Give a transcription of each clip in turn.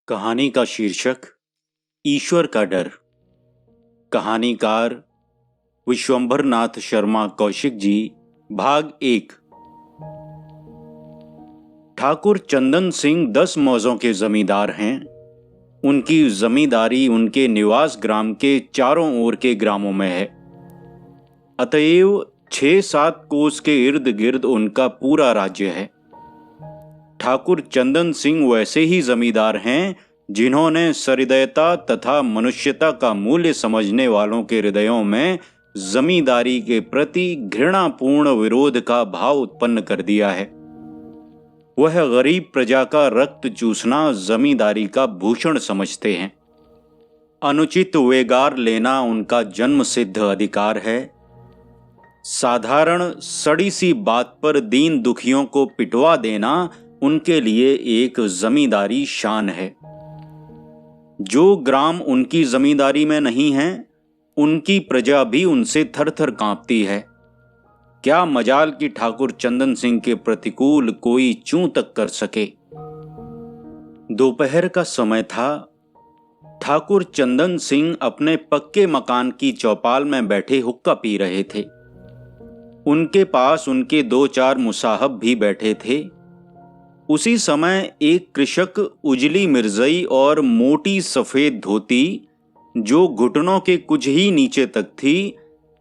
कहानी का शीर्षक ईश्वर का डर। कहानीकार विश्वंभर नाथ शर्मा कौशिक जी। भाग 1। ठाकुर चंदन सिंह 10 मौजों के जमींदार हैं। उनकी जमींदारी उनके निवास ग्राम के चारों ओर के ग्रामों में है। अतएव 6-7 कोस के इर्द गिर्द उनका पूरा राज्य है। ठाकुर चंदन सिंह वैसे ही जमींदार हैं जिन्होंने सहृदयता तथा मनुष्यता का मूल्य समझने वालों के हृदयों में जमींदारी के प्रति घृणापूर्ण विरोध का भाव उत्पन्न कर दिया है। वह गरीब प्रजा का रक्त चूसना जमींदारी का भूषण समझते हैं। अनुचित वेगार लेना उनका जन्म सिद्ध अधिकार है। साधारण सड़ी सी बात पर दीन दुखियों को पिटवा देना उनके लिए एक जमींदारी शान है। जो ग्राम उनकी जमींदारी में नहीं है, उनकी प्रजा भी उनसे थर-थर कांपती है। क्या मजाल कि ठाकुर चंदन सिंह के प्रतिकूल कोई चूं तक कर सके। दोपहर का समय था। ठाकुर चंदन सिंह अपने पक्के मकान की चौपाल में बैठे हुक्का पी रहे थे। उनके पास उनके 2-4 मुसाहब भी बैठे थे। उसी समय एक कृषक उजली मिर्जई और मोटी सफेद धोती, जो घुटनों के कुछ ही नीचे तक थी,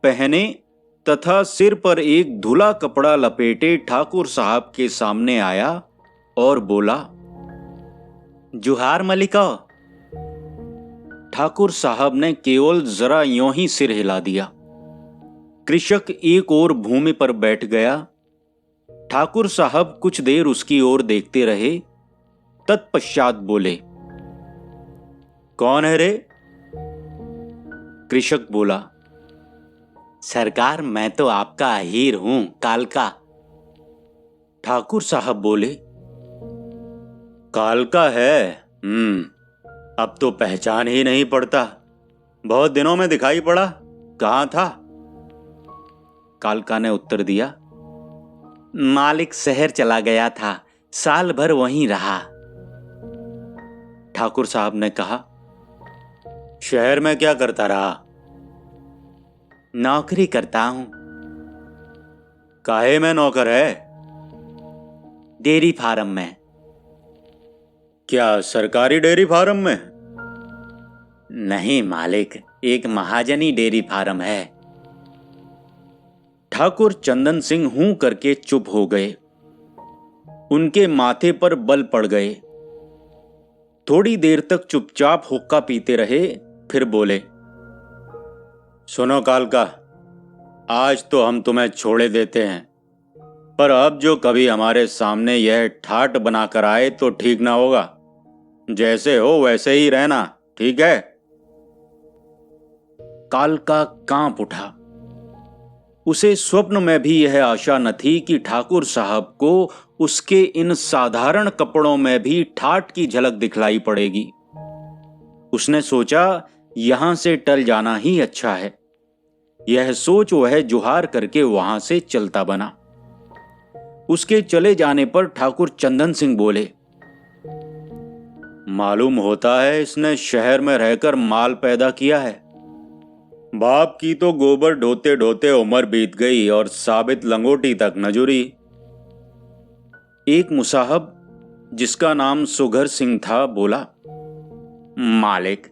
पहने तथा सिर पर एक धुला कपड़ा लपेटे ठाकुर साहब के सामने आया और बोला, जुहार मलिका। ठाकुर साहब ने केवल जरा यों ही सिर हिला दिया। कृषक एक और भूमि पर बैठ गया। ठाकुर साहब कुछ देर उसकी ओर देखते रहे। तत्पश्चात बोले, कौन है रे? कृषक बोला, सरकार, मैं तो आपका अहीर हूं, कालका। ठाकुर साहब बोले, कालका है? अब तो पहचान ही नहीं पड़ता। बहुत दिनों में दिखाई पड़ा। कहां था? कालका ने उत्तर दिया, मालिक शहर चला गया था, साल भर वहीं रहा। ठाकुर साहब ने कहा, शहर में क्या करता रहा? नौकरी करता हूं। काहे में नौकर है? डेयरी फार्म में। क्या सरकारी डेयरी फार्म में? नहीं मालिक, एक महाजनी डेयरी फार्म है। ठाकुर चंदन सिंह हूं करके चुप हो गए। उनके माथे पर बल पड़ गए। थोड़ी देर तक चुपचाप हुक्का पीते रहे, फिर बोले, सुनो कालका, आज तो हम तुम्हें छोड़े देते हैं, पर अब जो कभी हमारे सामने यह ठाट बनाकर आए तो ठीक ना होगा। जैसे हो वैसे ही रहना, ठीक है? कालका कांप उठा। उसे स्वप्न में भी यह आशा न थी कि ठाकुर साहब को उसके इन साधारण कपड़ों में भी ठाठ की झलक दिखलाई पड़ेगी। उसने सोचा, यहां से टल जाना ही अच्छा है। यह सोच वह जुहार करके वहां से चलता बना। उसके चले जाने पर ठाकुर चंदन सिंह बोले, मालूम होता है इसने शहर में रहकर माल पैदा किया है। बाप की तो गोबर ढोते ढोते उम्र बीत गई और साबित लंगोटी तक न जुड़ी। एक मुसाहब, जिसका नाम सुघर सिंह था, बोला, मालिक,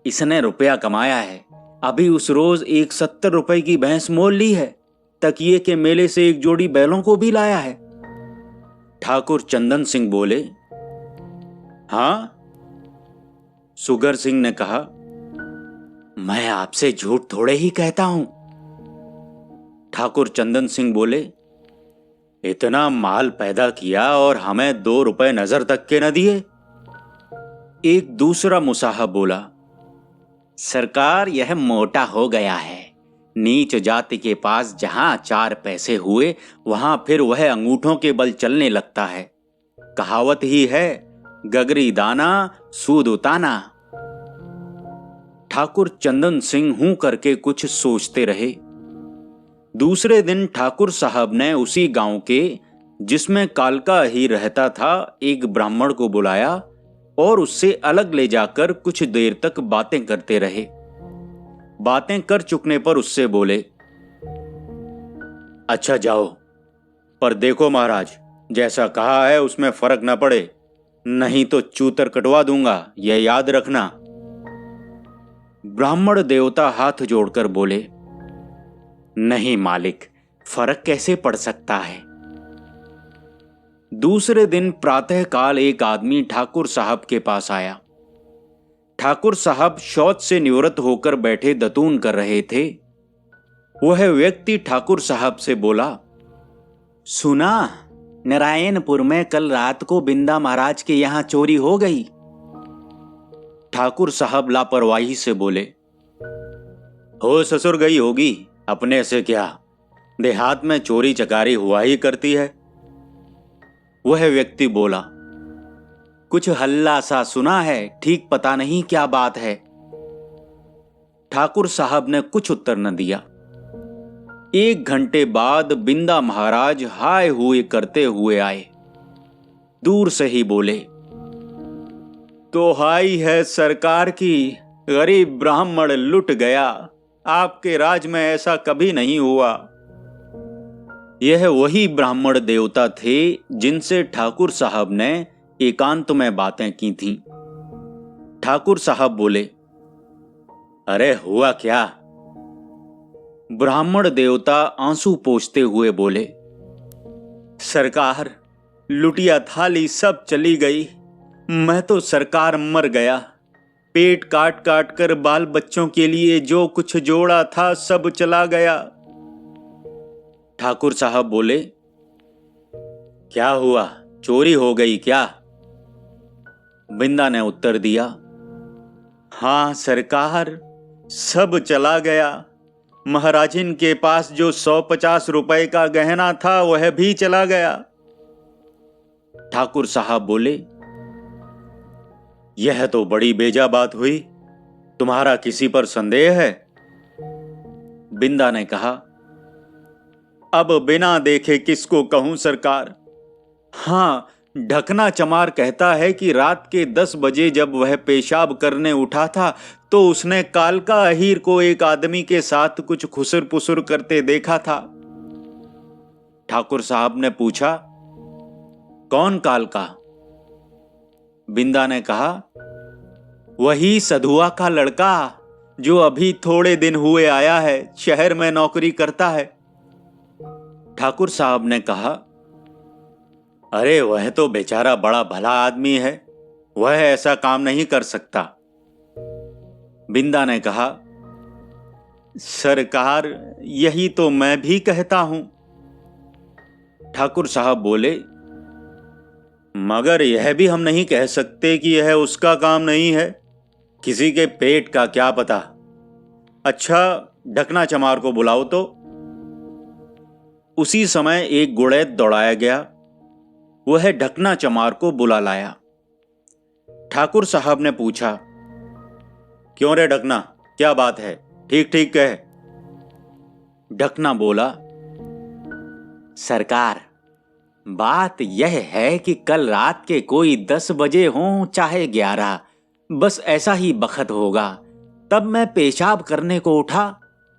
इसने रुपया कमाया है। अभी उस रोज एक 70 रुपए की भैंस मोल ली है। तकिए के मेले से एक जोड़ी बैलों को भी लाया है। ठाकुर चंदन सिंह बोले, हां? सुघर सिंह ने कहा, मैं आपसे झूठ थोड़े ही कहता हूं। ठाकुर चंदन सिंह बोले, इतना माल पैदा किया और हमें 2 रुपए नजर तक के न दिए। एक दूसरा मुसाहब बोला, सरकार, यह मोटा हो गया है। नीच जाति के पास जहां 4 पैसे हुए, वहां फिर वह अंगूठों के बल चलने लगता है। कहावत ही है, गगरी दाना सूद उताना। ठाकुर चंदन सिंह हूं करके कुछ सोचते रहे। दूसरे दिन ठाकुर साहब ने उसी गांव के, जिसमें कालका ही रहता था, एक ब्राह्मण को बुलाया और उससे अलग ले जाकर कुछ देर तक बातें करते रहे। बातें कर चुकने पर उससे बोले, अच्छा जाओ, पर देखो महाराज, जैसा कहा है उसमें फर्क न पड़े, नहीं तो चूतर कटवा दूंगा, यह याद रखना। ब्राह्मण देवता हाथ जोड़कर बोले, नहीं मालिक, फर्क कैसे पड़ सकता है। दूसरे दिन प्रातःकाल एक आदमी ठाकुर साहब के पास आया। ठाकुर साहब शौच से निवृत्त होकर बैठे दतून कर रहे थे। वह व्यक्ति ठाकुर साहब से बोला, सुना, नारायणपुर में कल रात को बिंदा महाराज के यहां चोरी हो गई। ठाकुर साहब लापरवाही से बोले, हो ससुर गई होगी, अपने से क्या, देहात में चोरी चकारी हुआ ही करती है। वह व्यक्ति बोला, कुछ हल्ला सा सुना है, ठीक पता नहीं क्या बात है। ठाकुर साहब ने कुछ उत्तर न दिया। 1 घंटे बाद बिंदा महाराज हाय हुए करते हुए आए। दूर से ही बोले, तो हाई है सरकार की, गरीब ब्राह्मण लुट गया, आपके राज में ऐसा कभी नहीं हुआ। यह वही ब्राह्मण देवता थे जिनसे ठाकुर साहब ने एकांत में बातें की थीं। ठाकुर साहब बोले, अरे हुआ क्या? ब्राह्मण देवता आंसू पोंछते हुए बोले, सरकार, लुटिया थाली सब चली गई, मैं तो सरकार मर गया, पेट काट काट कर बाल बच्चों के लिए जो कुछ जोड़ा था सब चला गया। ठाकुर साहब बोले, क्या हुआ, चोरी हो गई क्या? बिंदा ने उत्तर दिया, हां सरकार, सब चला गया, महाराजिन के पास जो 150 रुपए का गहना था वह भी चला गया। ठाकुर साहब बोले, यह तो बड़ी बेजा बात हुई, तुम्हारा किसी पर संदेह है? बिंदा ने कहा, अब बिना देखे किसको कहूं सरकार। हां, ढकना चमार कहता है कि रात के 10 बजे जब वह पेशाब करने उठा था तो उसने कालका अहीर को एक आदमी के साथ कुछ खुसर पुसर करते देखा था। ठाकुर साहब ने पूछा, कौन कालका? बिंदा ने कहा, वही सधुआ का लड़का जो अभी थोड़े दिन हुए आया है, शहर में नौकरी करता है। ठाकुर साहब ने कहा, अरे वह तो बेचारा बड़ा भला आदमी है, वह ऐसा काम नहीं कर सकता। बिंदा ने कहा, सरकार, यही तो मैं भी कहता हूं। ठाकुर साहब बोले, मगर यह भी हम नहीं कह सकते कि यह उसका काम नहीं है, किसी के पेट का क्या पता। अच्छा, ढकना चमार को बुलाओ तो। उसी समय एक गुड़ैत दौड़ाया गया, वह ढकना चमार को बुला लाया। ठाकुर साहब ने पूछा, क्यों रे ढकना, क्या बात है, ठीक ठीक कह। ढकना बोला, सरकार, बात यह है कि कल रात के कोई 10 बजे हों चाहे 11, बस ऐसा ही बखत होगा, तब मैं पेशाब करने को उठा।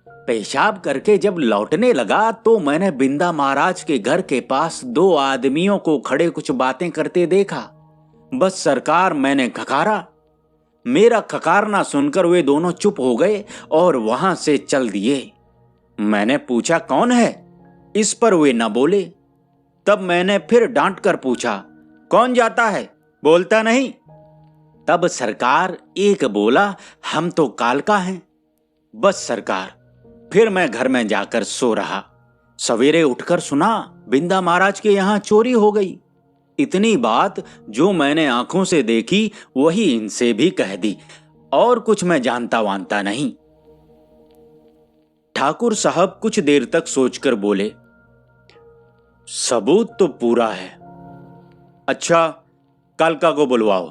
पेशाब करके जब लौटने लगा तो मैंने बिंदा महाराज के घर के पास 2 आदमियों को खड़े कुछ बातें करते देखा। बस सरकार, मैंने खकारा, मेरा खकारना सुनकर वे दोनों चुप हो गए और वहां से चल दिए। मैंने पूछा, कौन है? इस पर वे न बोले। तब मैंने फिर डांट कर पूछा, कौन जाता है, बोलता नहीं? तब सरकार एक बोला, हम तो कालका हैं। बस सरकार, फिर मैं घर में जाकर सो रहा। सवेरे उठकर सुना बिंदा महाराज के यहां चोरी हो गई। इतनी बात जो मैंने आंखों से देखी वही इनसे भी कह दी, और कुछ मैं जानता वानता नहीं। ठाकुर साहब कुछ देर तक सोचकर बोले, सबूत तो पूरा है। अच्छा, कालका को बुलवाओ।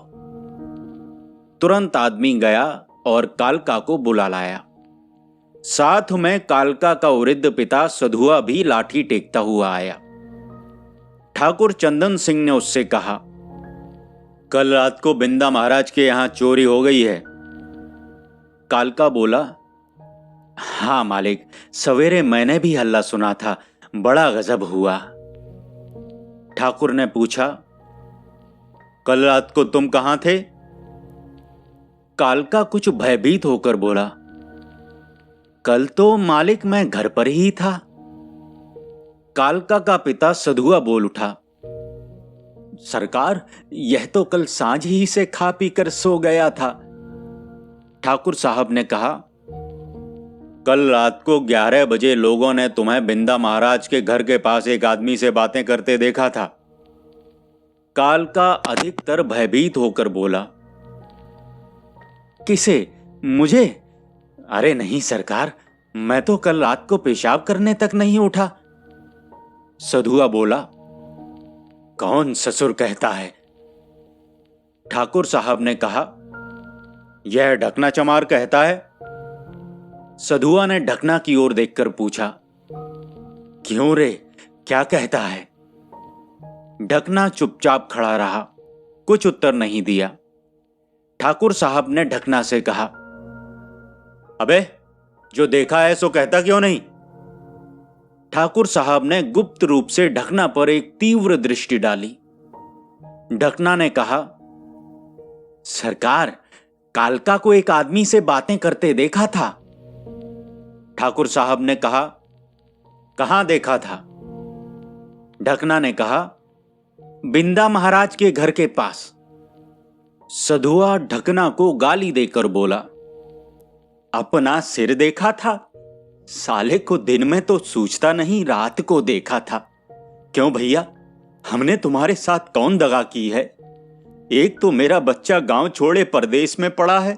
तुरंत आदमी गया और कालका को बुला लाया। साथ में कालका का वृद्ध पिता सधुआ भी लाठी टेकता हुआ आया। ठाकुर चंदन सिंह ने उससे कहा, कल रात को बिंदा महाराज के यहाँ चोरी हो गई है। कालका बोला, हाँ मालिक, सवेरे मैंने भी हल्ला सुना था, बड़ा गजब हुआ। ठाकुर ने पूछा, कल रात को तुम कहां थे? कालका कुछ भयभीत होकर बोला, कल तो मालिक मैं घर पर ही था। कालका का पिता सधुआ बोल उठा, सरकार, यह तो कल सांझ ही से खा पी कर सो गया था। ठाकुर साहब ने कहा, कल रात को 11 बजे लोगों ने तुम्हें बिंदा महाराज के घर के पास एक आदमी से बातें करते देखा था। कालका अधिकतर भयभीत होकर बोला, किसे? मुझे? अरे नहीं सरकार, मैं तो कल रात को पेशाब करने तक नहीं उठा। सधुआ बोला, कौन ससुर कहता है? ठाकुर साहब ने कहा, यह ढकना चमार कहता है। सधुआ ने ढकना की ओर देखकर पूछा, क्यों रे, क्या कहता है? ढकना चुपचाप खड़ा रहा, कुछ उत्तर नहीं दिया। ठाकुर साहब ने ढकना से कहा, अबे, जो देखा है सो कहता क्यों नहीं? ठाकुर साहब ने गुप्त रूप से ढकना पर एक तीव्र दृष्टि डाली। ढकना ने कहा, सरकार, कालका को एक आदमी से बातें करते देखा था। ठाकुर साहब ने कहा, कहां देखा था? ढकना ने कहा, बिंदा महाराज के घर के पास। सधुआ ढकना को गाली देकर बोला, अपना सिर देखा था? साले को दिन में तो सूझता नहीं, रात को देखा था। क्यों भैया, हमने तुम्हारे साथ कौन दगा की है? एक तो मेरा बच्चा गांव छोड़े परदेश में पड़ा है,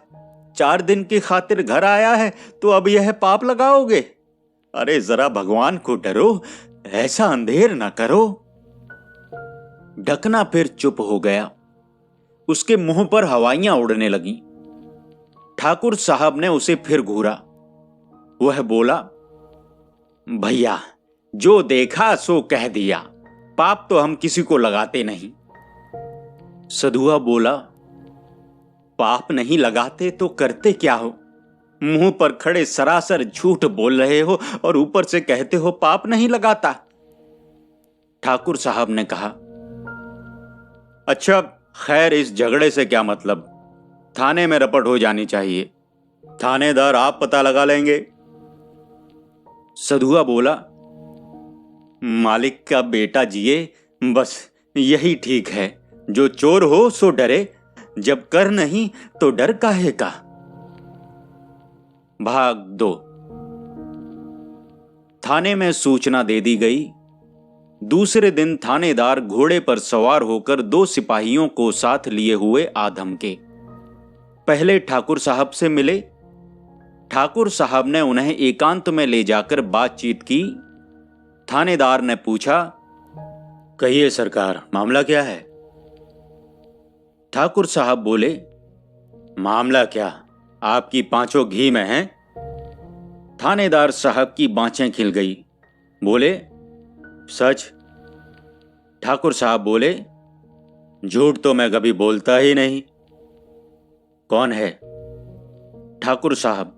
4 दिन की खातिर घर आया है, तो अब यह पाप लगाओगे? अरे जरा भगवान को डरो, ऐसा अंधेर ना करो। ढकना फिर चुप हो गया, उसके मुंह पर हवाइयां उड़ने लगीं। ठाकुर साहब ने उसे फिर घूरा। वह बोला, भैया, जो देखा सो कह दिया, पाप तो हम किसी को लगाते नहीं। सधुआ बोला, पाप नहीं लगाते तो करते क्या हो? मुंह पर खड़े सरासर झूठ बोल रहे हो और ऊपर से कहते हो पाप नहीं लगाता। ठाकुर साहब ने कहा, अच्छा खैर, इस झगड़े से क्या मतलब? थाने में रपट हो जानी चाहिए, थानेदार आप पता लगा लेंगे। सधुआ बोला, मालिक का बेटा जिए, बस यही ठीक है। जो चोर हो सो डरे, जब कर नहीं तो डर काहे का। भाग 2। थाने में सूचना दे दी गई। दूसरे दिन थानेदार घोड़े पर सवार होकर 2 सिपाहियों को साथ लिए हुए आ धमके। पहले ठाकुर साहब से मिले। ठाकुर साहब ने उन्हें एकांत में ले जाकर बातचीत की। थानेदार ने पूछा, कहिए सरकार, मामला क्या है? ठाकुर साहब बोले, मामला क्या, आपकी पांचों घी में हैं। थानेदार साहब की बाँचें खिल गई। बोले, सच? ठाकुर साहब बोले, झूठ तो मैं कभी बोलता ही नहीं। कौन है? ठाकुर साहब,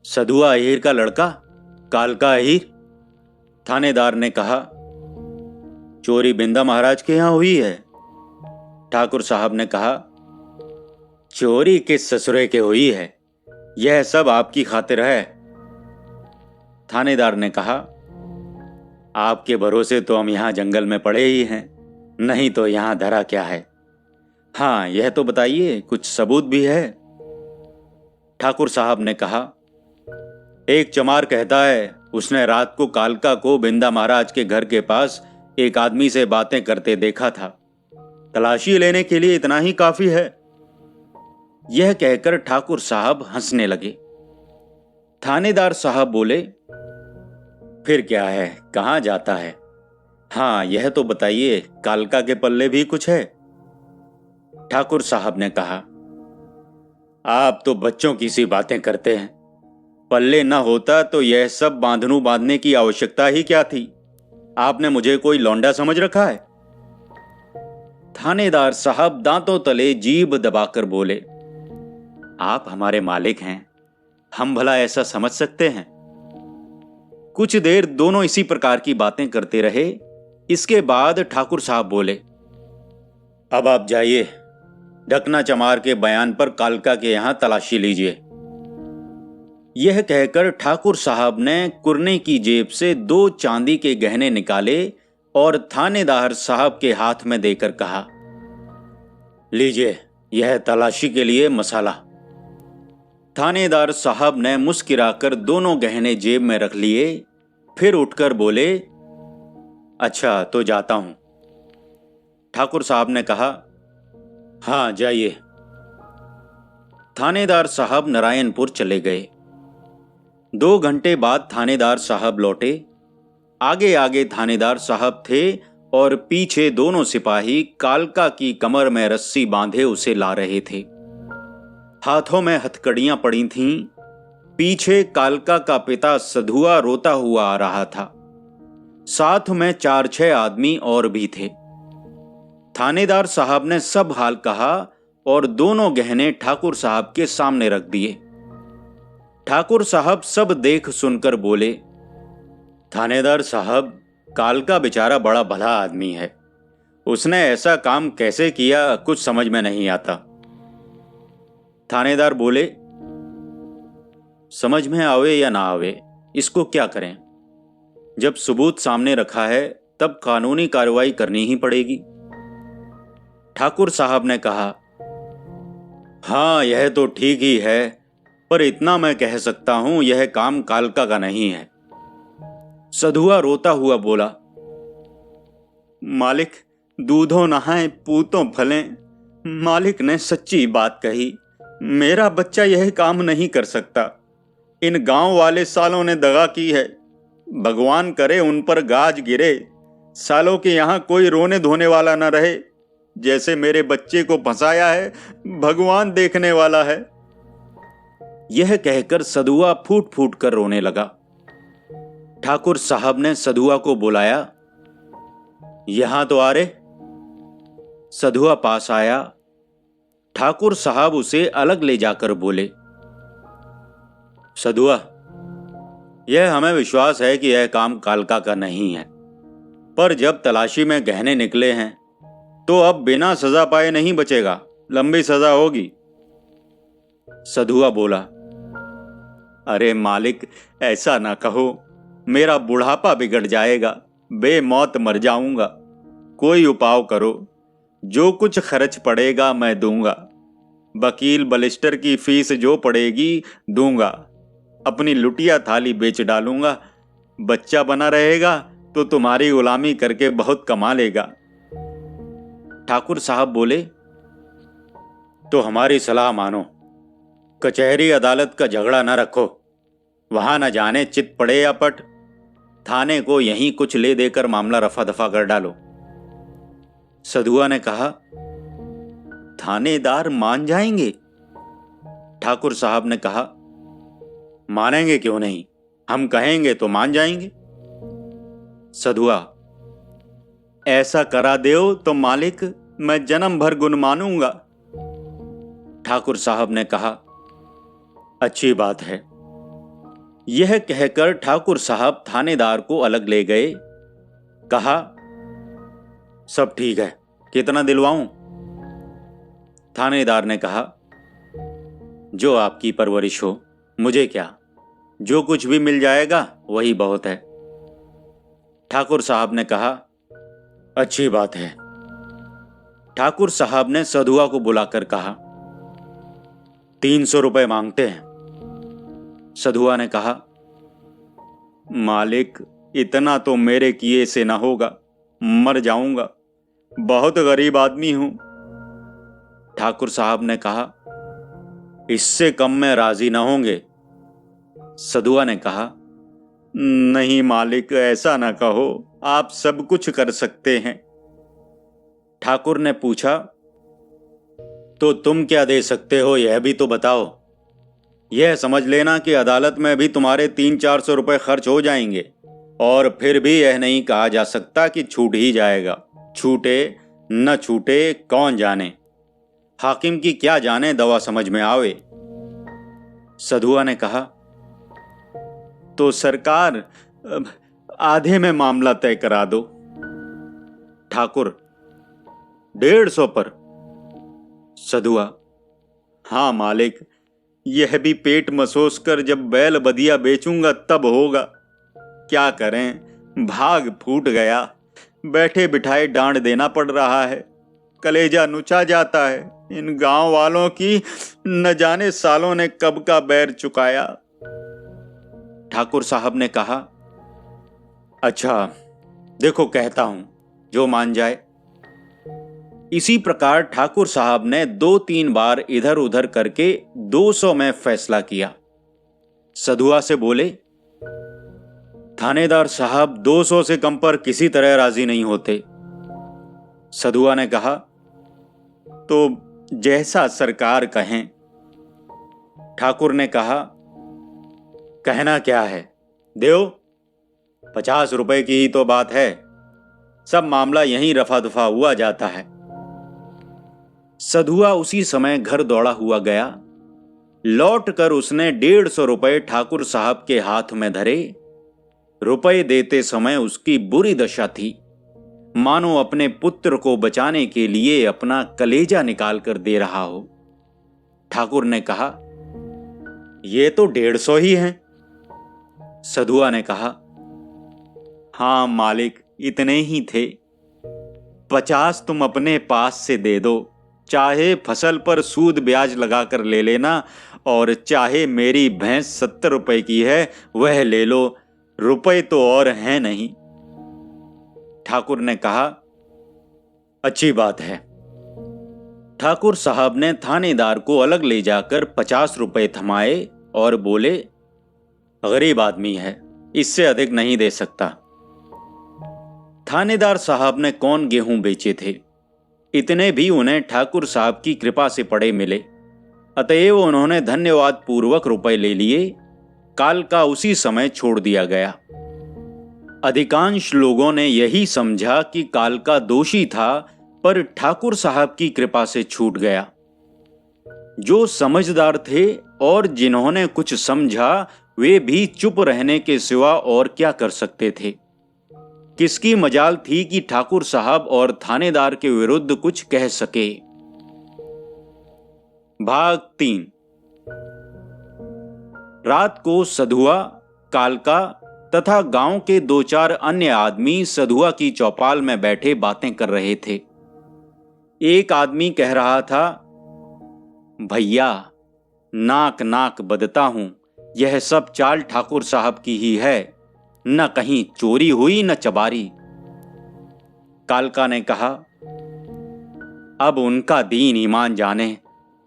सधुआ अहीर का लड़का, कालका अहीर। थानेदार ने कहा, चोरी बिंदा महाराज के यहां हुई है। ठाकुर साहब ने कहा, चोरी किस ससुरे के हुई है, यह सब आपकी खातिर है। थानेदार ने कहा, आपके भरोसे तो हम यहां जंगल में पड़े ही हैं, नहीं तो यहां धरा क्या है। हाँ, यह तो बताइए, कुछ सबूत भी है। ठाकुर साहब ने कहा, एक चमार कहता है उसने रात को कालका को बिंदा महाराज के घर के पास एक आदमी से बातें करते देखा था। तलाशी लेने के लिए इतना ही काफी है। यह कहकर ठाकुर साहब हंसने लगे। थानेदार साहब बोले, फिर क्या है, कहां जाता है? हाँ, यह तो बताइए, कालका के पल्ले भी कुछ है? ठाकुर साहब ने कहा, आप तो बच्चों की सी बातें करते हैं। पल्ले न होता तो यह सब बांधनू बांधने की आवश्यकता ही क्या थी? आपने मुझे कोई लौंडा समझ रखा है? थानेदार साहब दांतों तले जीभ दबाकर बोले, आप हमारे मालिक हैं, हम भला ऐसा समझ सकते हैं? कुछ देर दोनों इसी प्रकार की बातें करते रहे। इसके बाद ठाकुर साहब बोले, अब आप जाइए, ढकना चमार के बयान पर कालका के यहां तलाशी लीजिए। यह कहकर ठाकुर साहब ने कुरने की जेब से 2 चांदी के गहने निकाले और थानेदार साहब के हाथ में देकर कहा, लीजिए, यह तलाशी के लिए मसाला। थानेदार साहब ने मुस्कुराकर दोनों गहने जेब में रख लिए, फिर उठकर बोले, अच्छा तो जाता हूं। ठाकुर साहब ने कहा, हां जाइए। थानेदार साहब नारायणपुर चले गए। 2 घंटे बाद थानेदार साहब लौटे। आगे आगे थानेदार साहब थे और पीछे दोनों सिपाही कालका की कमर में रस्सी बांधे उसे ला रहे थे। हाथों में हथकड़ियां पड़ी थीं। पीछे कालका का पिता सधुआ रोता हुआ आ रहा था। साथ में 4-6 आदमी और भी थे। थानेदार साहब ने सब हाल कहा और दोनों गहने ठाकुर साहब के सामने रख दिए। ठाकुर साहब सब देख सुनकर बोले, थानेदार साहब, कालका बेचारा बड़ा भला आदमी है, उसने ऐसा काम कैसे किया कुछ समझ में नहीं आता। थानेदार बोले, समझ में आवे या ना आवे, इसको क्या करें? जब सबूत सामने रखा है तब कानूनी कार्रवाई करनी ही पड़ेगी। ठाकुर साहब ने कहा, हां यह तो ठीक ही है, पर इतना मैं कह सकता हूं, यह काम कालका का नहीं है। सधुआ रोता हुआ बोला, मालिक, दूधों नहाए पूतों फलें, मालिक ने सच्ची बात कही, मेरा बच्चा यह काम नहीं कर सकता। इन गांव वाले सालों ने दगा की है, भगवान करे उन पर गाज गिरे, सालों के यहां कोई रोने धोने वाला न रहे। जैसे मेरे बच्चे को फंसाया है, भगवान देखने वाला है। यह कहकर सधुआ फूट फूट कर रोने लगा। ठाकुर साहब ने सधुआ को बुलाया, यहां तो आ रे। सधुआ पास आया। ठाकुर साहब उसे अलग ले जाकर बोले, सधुआ, यह हमें विश्वास है कि यह काम कालका का नहीं है, पर जब तलाशी में गहने निकले हैं तो अब बिना सजा पाए नहीं बचेगा, लंबी सजा होगी। सधुआ बोला, अरे मालिक, ऐसा ना कहो, मेरा बुढ़ापा बिगड़ जाएगा, बेमौत मर जाऊंगा। कोई उपाय करो, जो कुछ खर्च पड़ेगा मैं दूंगा। वकील बलिस्टर की फीस जो पड़ेगी दूंगा। अपनी लुटिया थाली बेच डालूंगा। बच्चा बना रहेगा तो तुम्हारी गुलामी करके बहुत कमा लेगा। ठाकुर साहब बोले, तो हमारी सलाह मानो, कचहरी अदालत का झगड़ा न रखो, वहां न जाने चित पड़े या पट, थाने को यहीं कुछ ले देकर मामला रफा दफा कर डालो। सधुआ ने कहा, थानेदार मान जाएंगे? ठाकुर साहब ने कहा, मानेंगे क्यों नहीं, हम कहेंगे तो मान जाएंगे। सधुआ, ऐसा करा देओ तो मालिक मैं जन्म भर गुण मानूंगा। ठाकुर साहब ने कहा, अच्छी बात है। यह कहकर ठाकुर साहब थानेदार को अलग ले गए। कहा, सब ठीक है, कितना दिलवाऊं? थानेदार ने कहा, जो आपकी परवरिश हो, मुझे क्या, जो कुछ भी मिल जाएगा वही बहुत है। ठाकुर साहब ने कहा, अच्छी बात है। ठाकुर साहब ने सधुआ को बुलाकर कहा, 300 रुपए मांगते हैं। सधुआ ने कहा, मालिक, इतना तो मेरे किए से ना होगा, मर जाऊंगा, बहुत गरीब आदमी हूं। ठाकुर साहब ने कहा, इससे कम में राजी ना होंगे। सधुआ ने कहा, नहीं मालिक, ऐसा ना कहो, आप सब कुछ कर सकते हैं। ठाकुर ने पूछा, तो तुम क्या दे सकते हो यह भी तो बताओ। यह समझ लेना कि अदालत में भी तुम्हारे 300-400 रुपए खर्च हो जाएंगे, और फिर भी यह नहीं कहा जा सकता कि छूट ही जाएगा। छूटे न छूटे कौन जाने, हाकिम की क्या जाने दवा समझ में आवे। सधुआ ने कहा, तो सरकार आधे में मामला तय करा दो। ठाकुर, 150 पर। सधुआ, हाँ मालिक, यह भी पेट मसोस कर जब बैल बदिया बेचूंगा तब होगा। क्या करें, भाग फूट गया, बैठे बिठाए डांड देना पड़ रहा है, कलेजा नुचा जाता है। इन गांव वालों की न जाने सालों ने कब का बैर चुकाया। ठाकुर साहब ने कहा, अच्छा देखो कहता हूं, जो मान जाए। इसी प्रकार ठाकुर साहब ने 2-3 बार इधर उधर करके 200 में फैसला किया। सधुआ से बोले, थानेदार साहब 200 से कम पर किसी तरह राजी नहीं होते। सधुआ ने कहा, तो जैसा सरकार कहें। ठाकुर ने कहा, कहना क्या है, देओ, 50 रुपए की ही तो बात है, सब मामला यहीं रफा दफा हुआ जाता है। सधुआ उसी समय घर दौड़ा हुआ गया। लौट कर उसने 150 रुपए ठाकुर साहब के हाथ में धरे। रुपए देते समय उसकी बुरी दशा थी, मानो अपने पुत्र को बचाने के लिए अपना कलेजा निकाल कर दे रहा हो। ठाकुर ने कहा, ये तो 150 ही हैं। सधुआ ने कहा, हाँ मालिक, इतने ही थे। 50 तुम अपने पास से दे दो, चाहे फसल पर सूद ब्याज लगाकर ले लेना, और चाहे मेरी भैंस 70 रुपए की है वह ले लो, रुपए तो और हैं नहीं। ठाकुर ने कहा, अच्छी बात है। ठाकुर साहब ने थानेदार को अलग ले जाकर 50 रुपए थमाए और बोले, गरीब आदमी है, इससे अधिक नहीं दे सकता। थानेदार साहब ने कौन गेहूं बेचे थे, इतने भी उन्हें ठाकुर साहब की कृपा से पड़े मिले, अतएव उन्होंने धन्यवाद पूर्वक रुपए ले लिए। काल का उसी समय छोड़ दिया गया। अधिकांश लोगों ने यही समझा कि काल का दोषी था, पर ठाकुर साहब की कृपा से छूट गया। जो समझदार थे और जिन्होंने कुछ समझा, वे भी चुप रहने के सिवा और क्या कर सकते थे। किसकी मजाल थी कि ठाकुर साहब और थानेदार के विरुद्ध कुछ कह सके। भाग 3। रात को सधुआ, कालका तथा गांव के 2-4 अन्य आदमी सधुआ की चौपाल में बैठे बातें कर रहे थे। एक आदमी कह रहा था, भैया, नाक नाक बदता हूं, यह सब चाल ठाकुर साहब की ही है, न कहीं चोरी हुई न चबारी। कालका ने कहा, अब उनका दीन ईमान जाने,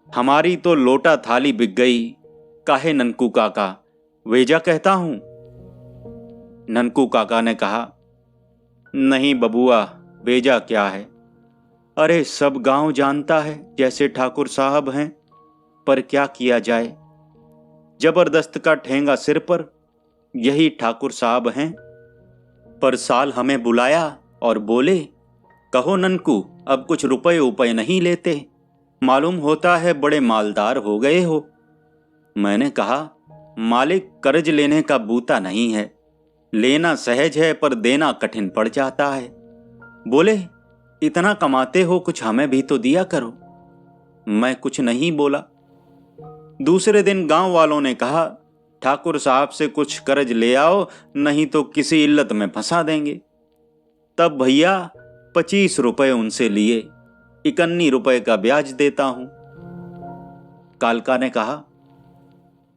हमारी तो लोटा थाली बिक गई। काहे ननकू काका, वेजा कहता हूं। ननकू काका ने कहा, नहीं बबुआ, वेजा क्या है, अरे सब गांव जानता है जैसे ठाकुर साहब हैं, पर क्या किया जाए, जबरदस्त का ठेंगा सिर पर, यही ठाकुर साहब हैं। पर साल हमें बुलाया और बोले, कहो ननकू, अब कुछ रुपए उपए नहीं लेते, मालूम होता है बड़े मालदार हो गए हो। मैंने कहा, मालिक, कर्ज लेने का बूता नहीं है, लेना सहज है पर देना कठिन पड़ जाता है। बोले, इतना कमाते हो, कुछ हमें भी तो दिया करो। मैं कुछ नहीं बोला। दूसरे दिन गांव वालों ने कहा, ठाकुर साहब से कुछ कर्ज ले आओ, नहीं तो किसी इल्लत में फंसा देंगे। तब भैया 25 रुपए उनसे लिए, 51 रुपए का ब्याज देता हूं। कालका ने कहा,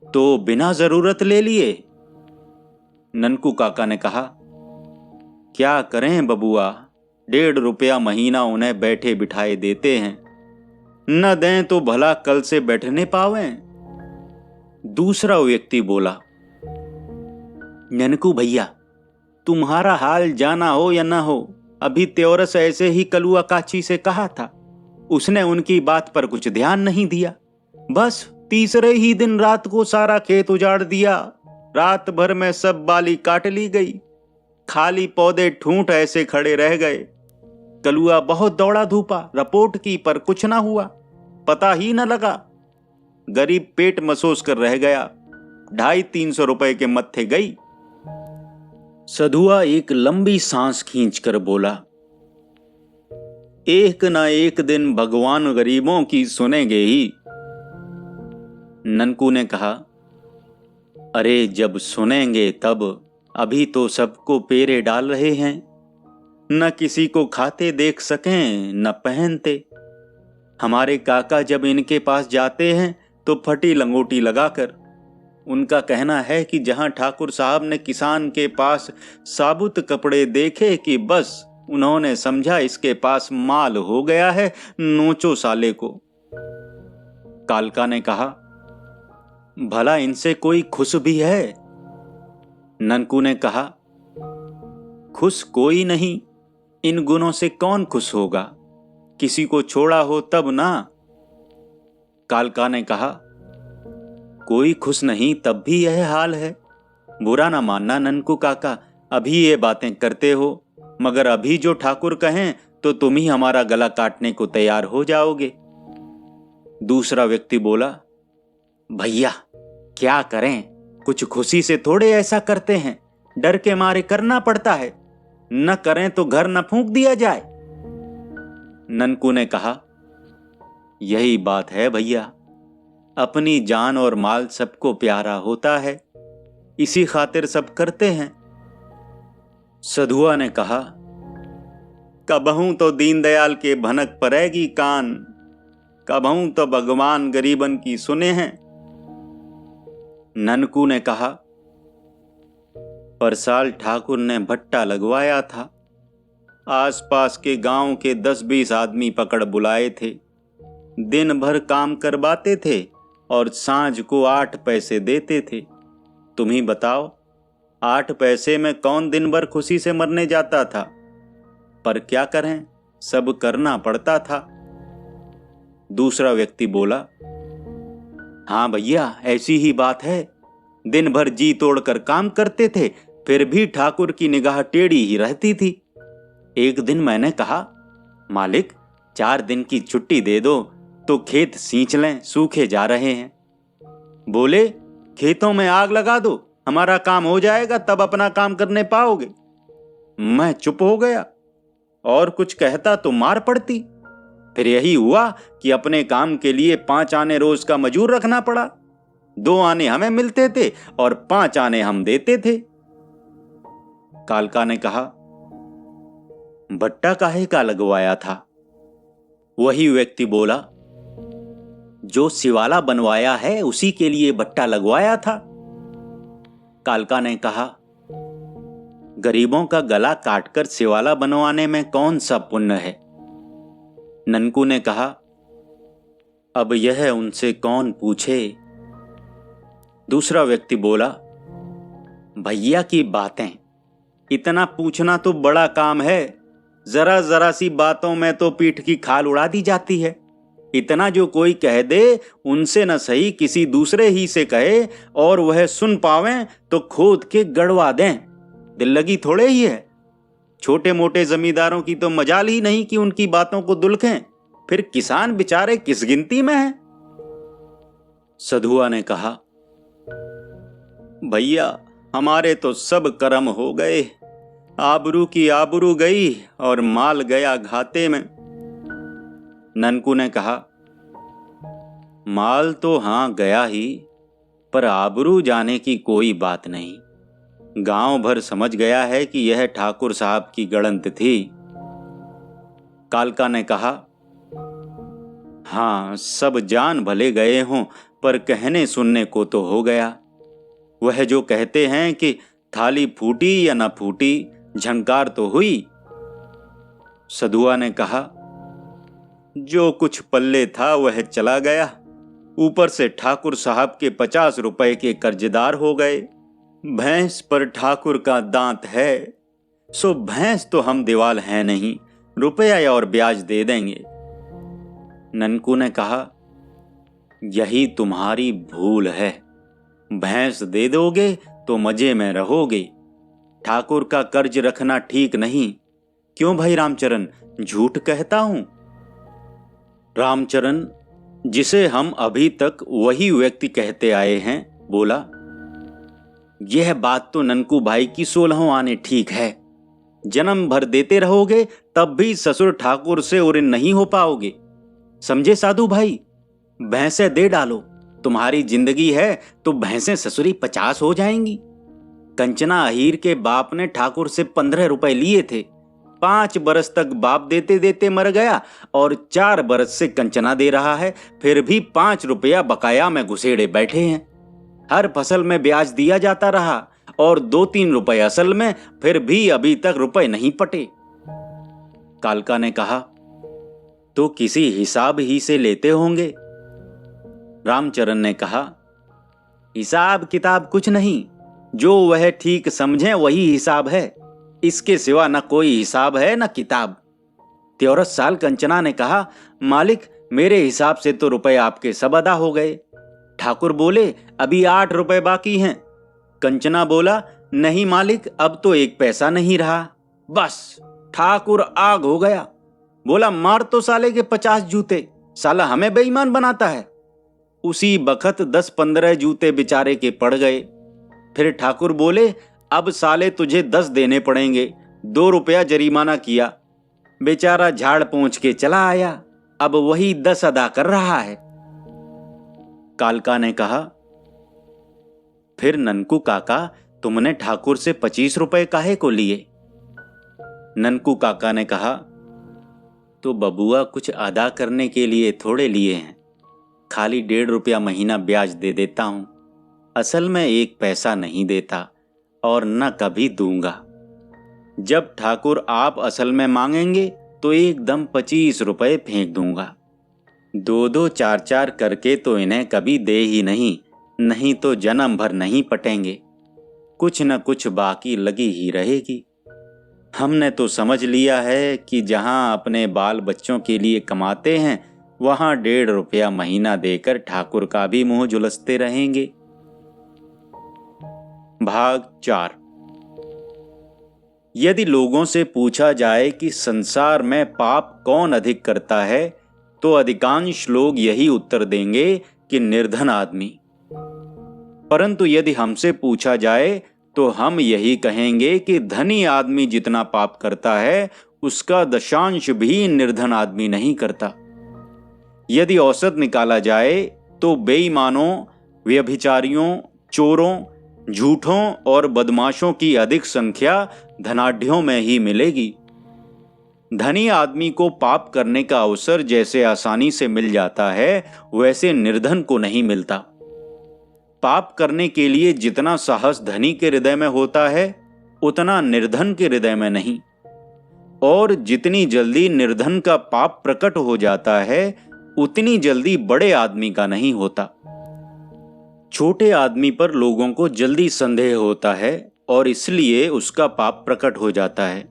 तो बिना जरूरत ले लिए। ननकू काका ने कहा, क्या करें बबुआ, 1.5 रुपया महीना उन्हें बैठे बिठाए देते हैं, न दें तो भला कल से बैठने पावें। दूसरा व्यक्ति बोला, ननकू भैया, तुम्हारा हाल जाना हो या ना हो, अभी त्योरस ऐसे ही कलुआ काची से कहा था, उसने उनकी बात पर कुछ ध्यान नहीं दिया, बस तीसरे ही दिन रात को सारा खेत उजाड़ दिया। रात भर में सब बाली काट ली गई, खाली पौधे ठूंठ ऐसे खड़े रह गए। कलुआ बहुत दौड़ा धूपा, रिपोर्ट की, पर कुछ ना हुआ, पता ही न लगा। गरीब पेट मसोस कर रह गया। 250-300 रुपए के मत्थे गई। सधुआ एक लंबी सांस खींचकर बोला, एक ना एक दिन भगवान गरीबों की सुनेंगे ही। ननकू ने कहा, अरे जब सुनेंगे तब, अभी तो सबको पेरे डाल रहे हैं, न किसी को खाते देख सकें न पहनते। हमारे काका जब इनके पास जाते हैं तो फटी लंगोटी लगाकर। उनका कहना है कि जहां ठाकुर साहब ने किसान के पास साबुत कपड़े देखे कि बस उन्होंने समझा इसके पास माल हो गया है, नोचो साले को। कालका ने कहा, भला इनसे कोई खुश भी है? ननकू ने कहा, खुश कोई नहीं, इन गुणों से कौन खुश होगा? किसी को छोड़ा हो तब ना। कालका ने कहा, कोई खुश नहीं तब भी यह हाल है। बुरा ना मानना ननकू काका, अभी ये बातें करते हो, मगर अभी जो ठाकुर कहें तो तुम ही हमारा गला काटने को तैयार हो जाओगे। दूसरा व्यक्ति बोला, भैया क्या करें, कुछ खुशी से थोड़े ऐसा करते हैं, डर के मारे करना पड़ता है, न करें तो घर न फूंक दिया जाए। ननकू ने कहा, यही बात है भैया, अपनी जान और माल सबको प्यारा होता है, इसी खातिर सब करते हैं। सधुआ ने कहा, कबहू तो दीनदयाल के भनक पड़ेगी कान, कबहू तो भगवान गरीबन की सुने हैं। ननकू ने कहा, पर साल ठाकुर ने भट्टा लगवाया था, आसपास के गांव के 10-20 आदमी पकड़ बुलाए थे, दिन भर काम करवाते थे और सांझ को 8 पैसे देते थे। तुम ही बताओ, 8 पैसे में कौन दिन भर खुशी से मरने जाता था? पर क्या करें, सब करना पड़ता था। दूसरा व्यक्ति बोला, हाँ भैया ऐसी ही बात है, दिन भर जी तोड़कर काम करते थे, फिर भी ठाकुर की निगाह टेढ़ी ही रहती थी। एक दिन मैंने कहा, मालिक 4 दिन की छुट्टी दे दो तो खेत सींच लें, सूखे जा रहे हैं। बोले, खेतों में आग लगा दो, हमारा काम हो जाएगा, तब अपना काम करने पाओगे। मैं चुप हो गया, और कुछ कहता तो मार पड़ती। फिर यही हुआ कि अपने काम के लिए 5 आने रोज का मजूर रखना पड़ा। 2 आने हमें मिलते थे और 5 आने हम देते थे। कालका ने कहा, भट्टा काहे का लगवाया था? वही व्यक्ति बोला, जो शिवाला बनवाया है उसी के लिए भट्टा लगवाया था। कालका ने कहा, गरीबों का गला काटकर शिवाला बनवाने में कौन सा पुण्य है? ननकू ने कहा, अब यह उनसे कौन पूछे। दूसरा व्यक्ति बोला, भैया की बातें, इतना पूछना तो बड़ा काम है, जरा जरा सी बातों में तो पीठ की खाल उड़ा दी जाती है। इतना जो कोई कह दे उनसे न सही किसी दूसरे ही से कहे और वह सुन पावें तो खोद के गड़वा दें, दिल लगी थोड़े ही है। छोटे मोटे जमींदारों की तो मजाल ही नहीं कि उनकी बातों को दुलखें, फिर किसान बेचारे किस गिनती में हैं? सधुआ ने कहा, भैया हमारे तो सब कर्म हो गए, आबरू की आबरू गई और माल गया घाटे में। ननकू ने कहा, माल तो हां गया ही, पर आबरू जाने की कोई बात नहीं। गांव भर समझ गया है कि यह ठाकुर साहब की गड़ंत थी। कालका ने कहा, हां सब जान भले गए हों, पर कहने सुनने को तो हो गया। वह जो कहते हैं कि थाली फूटी या न फूटी, झंकार तो हुई। सधुआ ने कहा, जो कुछ पल्ले था वह चला गया, ऊपर से ठाकुर साहब के 50 रुपए के कर्जदार हो गए। भैंस पर ठाकुर का दांत है, सो भैंस तो हम दीवाल हैं नहीं, रुपया और ब्याज दे देंगे। ननकू ने कहा, यही तुम्हारी भूल है, भैंस दे दोगे तो मजे में रहोगे, ठाकुर का कर्ज रखना ठीक नहीं। क्यों भाई रामचरण, झूठ कहता हूं? रामचरण, जिसे हम अभी तक वही व्यक्ति कहते आए हैं, बोला, यह बात तो ननकू भाई की 16 आने ठीक है। जन्म भर देते रहोगे तब भी ससुर ठाकुर से उरे नहीं हो पाओगे। समझे साधु भाई? भैंसे दे डालो, तुम्हारी जिंदगी है तो भैंसें ससुरी 50 हो जाएंगी। कंचना अहीर के बाप ने ठाकुर से 15 रुपए लिए थे। 5 बरस तक बाप देते देते मर गया और 4 बरस से कंचना दे रहा है, फिर भी 5 रुपया बकाया में घुसेड़े बैठे हैं। हर फसल में ब्याज दिया जाता रहा और 2-3 रुपए असल में, फिर भी अभी तक रुपए नहीं पटे। कालका ने कहा, तो किसी हिसाब ही से लेते होंगे। रामचरण ने कहा, हिसाब किताब कुछ नहीं, जो वह ठीक समझे वही हिसाब है। इसके सिवा न कोई हिसाब है न किताब। 13 साल कंचना ने कहा, मालिक मेरे हिसाब से तो रुपए आपके सब अदा हो गए। ठाकुर बोले, अभी 8 रुपए बाकी हैं। कंचना बोला, नहीं मालिक, अब तो 1 पैसा नहीं रहा। बस ठाकुर आग हो गया। बोला, मार तो साले के 50 जूते, साला हमें बेईमान बनाता है। उसी बखत 10-15 जूते बेचारे के पड़ गए। फिर ठाकुर बोले, अब साले तुझे 10 देने पड़ेंगे। 2 रुपया जरिमाना किया। बेचारा झाड़ पोंछ के चला आया, अब वही 10 अदा कर रहा है। कालका ने कहा, फिर ननकू काका, तुमने ठाकुर से 25 रुपए काहे को लिए? ननकू काका ने कहा, तो बबुआ कुछ अदा करने के लिए थोड़े लिए हैं, खाली 1.5 रुपया महीना ब्याज दे देता हूं। असल में 1 पैसा नहीं देता और न कभी दूंगा। जब ठाकुर आप असल में मांगेंगे तो एकदम 25 रुपए फेंक दूंगा। 2-2, 4-4 करके तो इन्हें कभी दे ही नहीं तो जन्म भर नहीं पटेंगे। कुछ न कुछ बाकी लगी ही रहेगी। हमने तो समझ लिया है कि जहां अपने बाल बच्चों के लिए कमाते हैं, वहां 1.5 रुपया महीना देकर ठाकुर का भी मुंह झुलसते रहेंगे। भाग 4। यदि लोगों से पूछा जाए कि संसार में पाप कौन अधिक करता है, तो अधिकांश लोग यही उत्तर देंगे कि निर्धन आदमी। परंतु यदि हमसे पूछा जाए तो हम यही कहेंगे कि धनी आदमी जितना पाप करता है, उसका दशांश भी निर्धन आदमी नहीं करता। यदि औसत निकाला जाए तो बेईमानों, व्यभिचारियों, चोरों, झूठों और बदमाशों की अधिक संख्या धनाढ्यों में ही मिलेगी। धनी आदमी को पाप करने का अवसर जैसे आसानी से मिल जाता है, वैसे निर्धन को नहीं मिलता। पाप करने के लिए जितना साहस धनी के हृदय में होता है, उतना निर्धन के हृदय में नहीं। और जितनी जल्दी निर्धन का पाप प्रकट हो जाता है, उतनी जल्दी बड़े आदमी का नहीं होता। छोटे आदमी पर लोगों को जल्दी संदेह होता है और इसलिए उसका पाप प्रकट हो जाता है।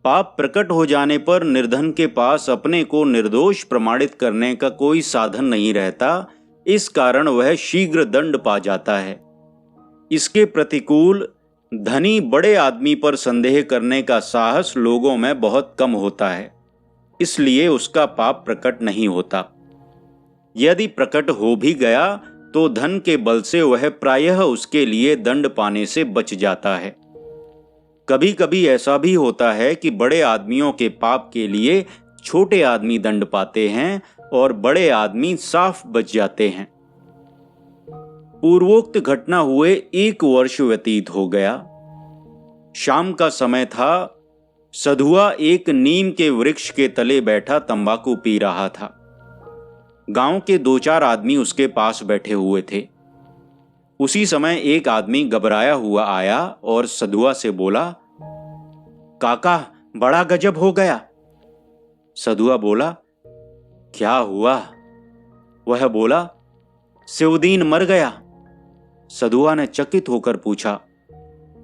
पाप प्रकट हो जाने पर निर्धन के पास अपने को निर्दोष प्रमाणित करने का कोई साधन नहीं रहता। इस कारण वह शीघ्र दंड पा जाता है। इसके प्रतिकूल धनी बड़े आदमी पर संदेह करने का साहस लोगों में बहुत कम होता है, इसलिए उसका पाप प्रकट नहीं होता। यदि प्रकट हो भी गया तो धन के बल से वह प्रायः उसके लिए दंड पाने से बच जाता है। कभी कभी ऐसा भी होता है कि बड़े आदमियों के पाप के लिए छोटे आदमी दंड पाते हैं और बड़े आदमी साफ बच जाते हैं। पूर्वोक्त घटना हुए 1 वर्ष व्यतीत हो गया। शाम का समय था। सधुआ एक नीम के वृक्ष के तले बैठा तंबाकू पी रहा था। गांव के 2-4 आदमी उसके पास बैठे हुए थे। उसी समय एक आदमी घबराया हुआ आया और सधुआ से बोला, काका बड़ा गजब हो गया। सधुआ बोला, क्या हुआ? वह बोला, शिवदीन मर गया। सधुआ ने चकित होकर पूछा,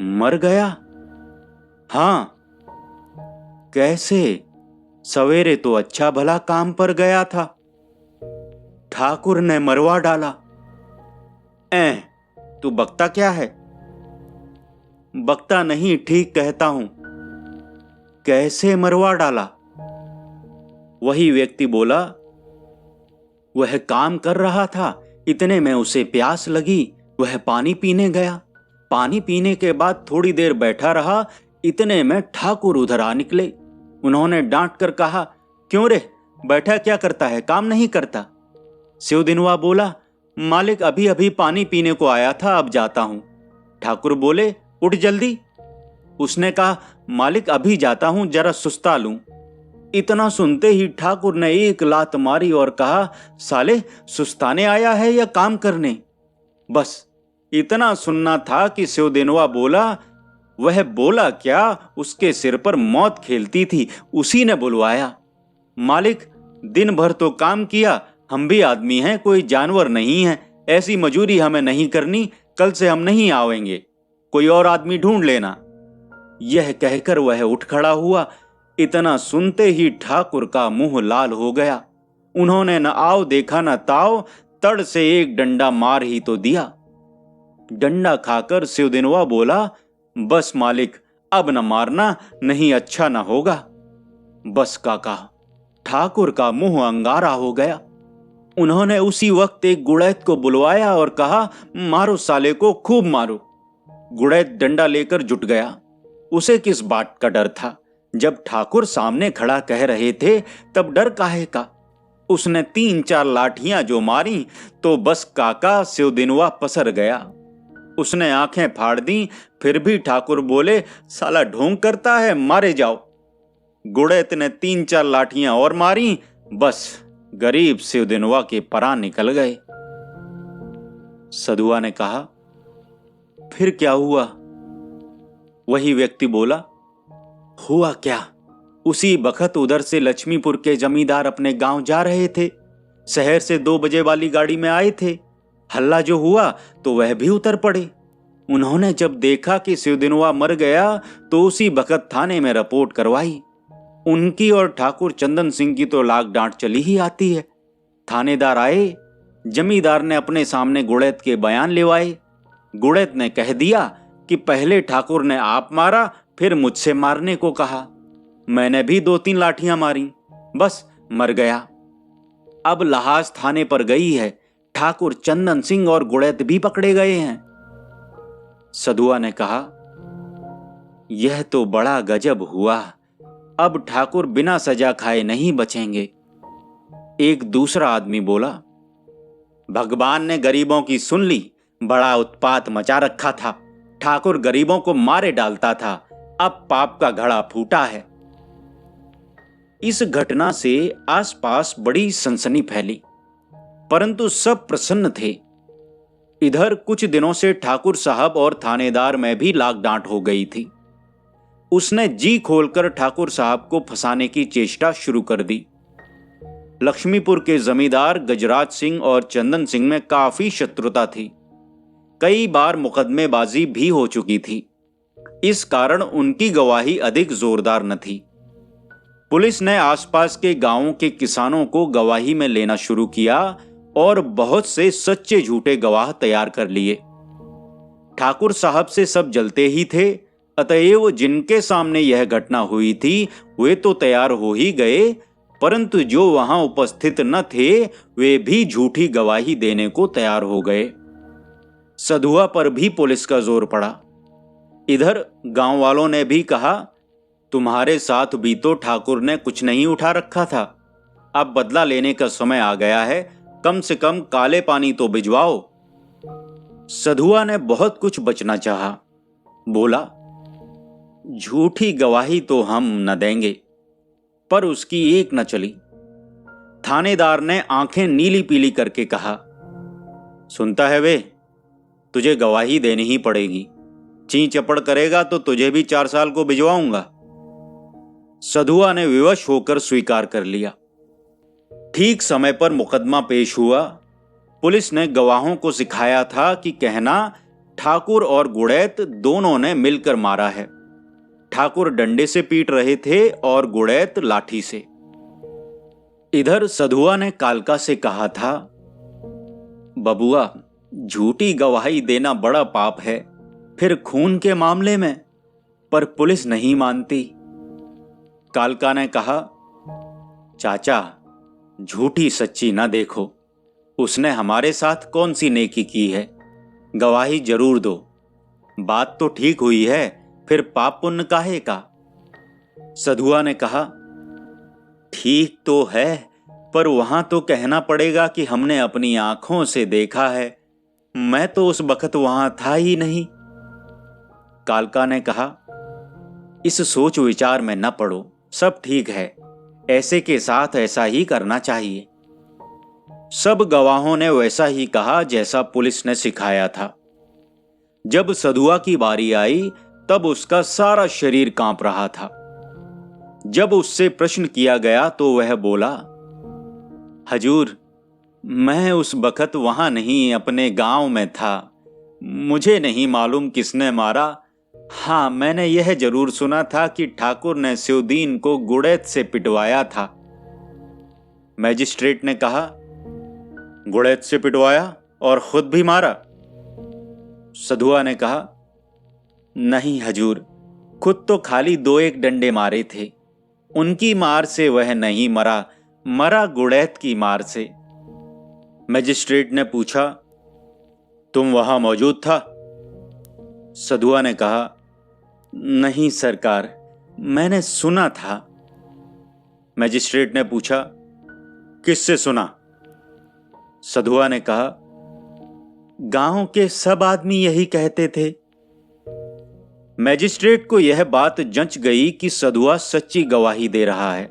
मर गया? हां। कैसे? सवेरे तो अच्छा भला काम पर गया था, ठाकुर ने मरवा डाला। तू बकता क्या है? बकता नहीं, ठीक कहता हूं। कैसे मरवा डाला? वही व्यक्ति बोला, वह काम कर रहा था, इतने में उसे प्यास लगी, वह पानी पीने गया। पानी पीने के बाद थोड़ी देर बैठा रहा, इतने में ठाकुर उधर आ निकले। उन्होंने डांट कर कहा, क्यों रे, बैठा क्या करता है, काम नहीं करता? शिवदिनवा बोला, मालिक अभी अभी पानी पीने को आया था, अब जाता हूं। ठाकुर बोले, उठ जल्दी। उसने कहा, मालिक अभी जाता हूं, जरा सुस्ता लूं। इतना सुनते ही ठाकुर ने एक लात मारी और कहा, साले सुस्ताने आया है या काम करने? बस इतना सुनना था कि शिवदिनवा बोला, वह बोला क्या, उसके सिर पर मौत खेलती थी, उसी ने बुलवाया। मालिक दिन भर तो काम किया, हम भी आदमी हैं, कोई जानवर नहीं है, ऐसी मजूरी हमें नहीं करनी, कल से हम नहीं आवेंगे, कोई और आदमी ढूंढ लेना। यह कहकर वह उठ खड़ा हुआ। इतना सुनते ही ठाकुर का मुंह लाल हो गया। उन्होंने न आओ देखा न ताओ, तड़ से एक डंडा मार ही तो दिया। डंडा खाकर शिवदिनवा बोला, बस मालिक अब न मारना, नहीं अच्छा न होगा। बस काका। ठाकुर का मुंह अंगारा हो गया। उन्होंने उसी वक्त एक गुड़ैत को बुलवाया और कहा, मारो साले को, खूब मारो। गुड़ैत डंडा लेकर जुट गया। उसे किस बात का डर था? जब ठाकुर सामने खड़ा कह रहे थे तब डर काहे का? उसने 3-4 लाठियां जो मारी तो बस काका शिवदिनवा पसर गया। उसने आंखें फाड़ दी, फिर भी ठाकुर बोले, साला ढोंग करता है, मारे जाओ। गुड़ैत ने 3-4 लाठियां और मारी, बस गरीब शिवदिनवा के प्राण निकल गए। सधुआ ने कहा, फिर क्या हुआ? वही व्यक्ति बोला, हुआ क्या, उसी बखत उधर से लक्ष्मीपुर के जमींदार अपने गांव जा रहे थे। शहर से 2 बजे वाली गाड़ी में आए थे। हल्ला जो हुआ तो वह भी उतर पड़े। उन्होंने जब देखा कि शिवदिनवा मर गया तो उसी बखत थाने में रिपोर्ट करवाई। उनकी और ठाकुर चंदन सिंह की तो लाग डांट चली ही आती है। थानेदार आए, जमींदार ने अपने सामने गुड़ैत के बयान लिवाए। गुड़ैत ने कह दिया कि पहले ठाकुर ने आप मारा, फिर मुझसे मारने को कहा। मैंने भी 2-3 लाठियां मारी, बस मर गया। अब लहाज थाने पर गई है, ठाकुर चंदन सिंह और गुड़ैत भी पकड़े गए हैं। सधुआ ने कहा, यह तो बड़ा गजब हुआ, अब ठाकुर बिना सजा खाए नहीं बचेंगे। एक दूसरा आदमी बोला, भगवान ने गरीबों की सुन ली, बड़ा उत्पात मचा रखा था, ठाकुर गरीबों को मारे डालता था, अब पाप का घड़ा फूटा है। इस घटना से आसपास बड़ी सनसनी फैली, परंतु सब प्रसन्न थे। इधर कुछ दिनों से ठाकुर साहब और थानेदार में भी लाग डांट हो गई थी। उसने जी खोलकर ठाकुर साहब को फंसाने की चेष्टा शुरू कर दी। लक्ष्मीपुर के जमींदार गजराज सिंह और चंदन सिंह में काफी शत्रुता थी। कई बार मुकदमेबाजी भी हो चुकी थी। इस कारण उनकी गवाही अधिक जोरदार न थी। पुलिस ने आसपास के गांवों के किसानों को गवाही में लेना शुरू किया और बहुत से सच्चे झूठे गवाह तैयार कर लिए। ठाकुर साहब से सब जलते ही थे, अतएव जिनके सामने यह घटना हुई थी वे तो तैयार हो ही गए, परंतु जो वहां उपस्थित न थे वे भी झूठी गवाही देने को तैयार हो गए। सधुआ पर भी पुलिस का जोर पड़ा। इधर गांव वालों ने भी कहा, तुम्हारे साथ भी तो ठाकुर ने कुछ नहीं उठा रखा था, अब बदला लेने का समय आ गया है, कम से कम काले पानी तो भिजवाओ। सधुआ ने बहुत कुछ बचना चाहा, बोला, झूठी गवाही तो हम न देंगे, पर उसकी एक न चली। थानेदार ने आंखें नीली पीली करके कहा, सुनता है वे, तुझे गवाही देनी ही पड़ेगी, ची चपड़ करेगा तो तुझे भी 4 साल को भिजवाऊंगा। सधुआ ने विवश होकर स्वीकार कर लिया। ठीक समय पर मुकदमा पेश हुआ। पुलिस ने गवाहों को सिखाया था कि कहना ठाकुर और गुड़ैत दोनों ने मिलकर मारा है। ठाकुर डंडे से पीट रहे थे और गुड़ैत लाठी से। इधर सधुआ ने कालका से कहा था, बबुआ, झूठी गवाही देना बड़ा पाप है, फिर खून के मामले में, पर पुलिस नहीं मानती। कालका ने कहा, चाचा, झूठी सच्ची ना देखो, उसने हमारे साथ कौन सी नेकी की है, गवाही जरूर दो। बात तो ठीक हुई है, फिर पाप पुण्य काहे का? सधुआ ने कहा, ठीक तो है, पर वहां तो कहना पड़ेगा कि हमने अपनी आंखों से देखा है। मैं तो उस वक्त वहां था ही नहीं। कालका ने कहा, इस सोच विचार में न पड़ो, सब ठीक है, ऐसे के साथ ऐसा ही करना चाहिए। सब गवाहों ने वैसा ही कहा जैसा पुलिस ने सिखाया था। जब सधुआ की बारी आई तब उसका सारा शरीर कांप रहा था। जब उससे प्रश्न किया गया तो वह बोला, हजूर, मैं उस वक्त वहां नहीं, अपने गांव में था। मुझे नहीं मालूम किसने मारा। हाँ, मैंने यह जरूर सुना था कि ठाकुर ने शिवदीन को गुड़ैत से पिटवाया था। मैजिस्ट्रेट ने कहा, गुड़ैत से पिटवाया और खुद भी मारा? सधुआ ने कहा, नहीं हजूर, खुद तो खाली 2-1 डंडे मारे थे। उनकी मार से वह नहीं मरा, मरा गुड़ैत की मार से। मैजिस्ट्रेट ने पूछा, तुम वहां मौजूद था? सधुआ ने कहा, नहीं सरकार, मैंने सुना था। मैजिस्ट्रेट ने पूछा, किससे सुना? सधुआ ने कहा, गांव के सब आदमी यही कहते थे। मैजिस्ट्रेट को यह बात जंच गई कि सधुआ सच्ची गवाही दे रहा है।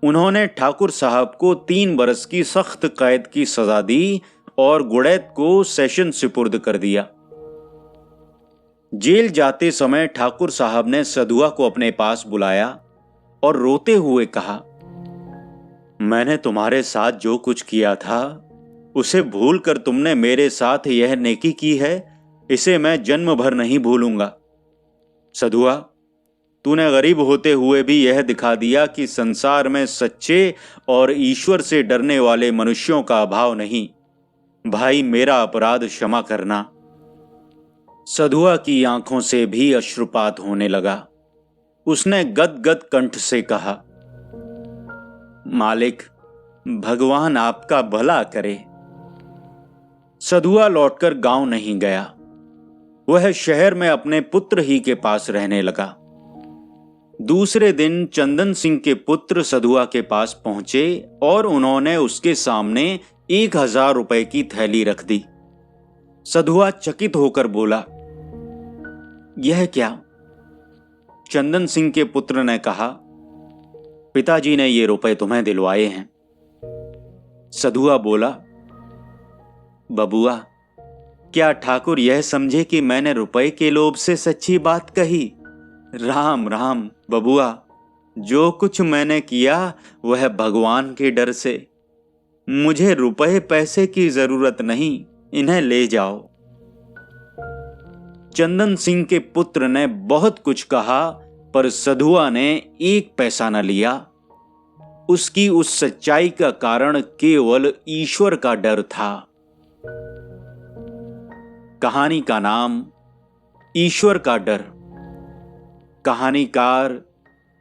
उन्होंने ठाकुर साहब को 3 बरस की सख्त कैद की सजा दी और गुड़ैत को सेशन सुपुर्द कर दिया। जेल जाते समय ठाकुर साहब ने सधुआ को अपने पास बुलाया और रोते हुए कहा, मैंने तुम्हारे साथ जो कुछ किया था उसे भूल कर तुमने मेरे साथ यह नेकी की है, इसे मैं जन्म भर नहीं भूलूंगा। सधुआ, तूने गरीब होते हुए भी यह दिखा दिया कि संसार में सच्चे और ईश्वर से डरने वाले मनुष्यों का अभाव नहीं। भाई, मेरा अपराध क्षमा करना। सधुआ की आंखों से भी अश्रुपात होने लगा। उसने गदगद कंठ से कहा, मालिक, भगवान आपका भला करे। सधुआ लौटकर गांव नहीं गया। वह शहर में अपने पुत्र ही के पास रहने लगा। दूसरे दिन चंदन सिंह के पुत्र सधुआ के पास पहुंचे और उन्होंने उसके सामने 1000 रुपए की थैली रख दी। सधुआ चकित होकर बोला, यह क्या? चंदन सिंह के पुत्र ने कहा, पिताजी ने ये रुपए तुम्हें दिलवाए हैं। सधुआ बोला, बबुआ, क्या ठाकुर यह समझे कि मैंने रुपए के लोभ से सच्ची बात कही? राम राम बबुआ, जो कुछ मैंने किया वह भगवान के डर से। मुझे रुपए पैसे की जरूरत नहीं, इन्हें ले जाओ। चंदन सिंह के पुत्र ने बहुत कुछ कहा, पर सधुआ ने 1 पैसा न लिया। उसकी उस सच्चाई का कारण केवल ईश्वर का डर था। कहानी का नाम ईश्वर का डर। कहानीकार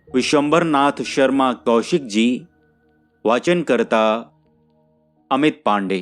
विशंबरनाथ शर्मा कौशिक जी। वाचनकर्ता अमित पांडे।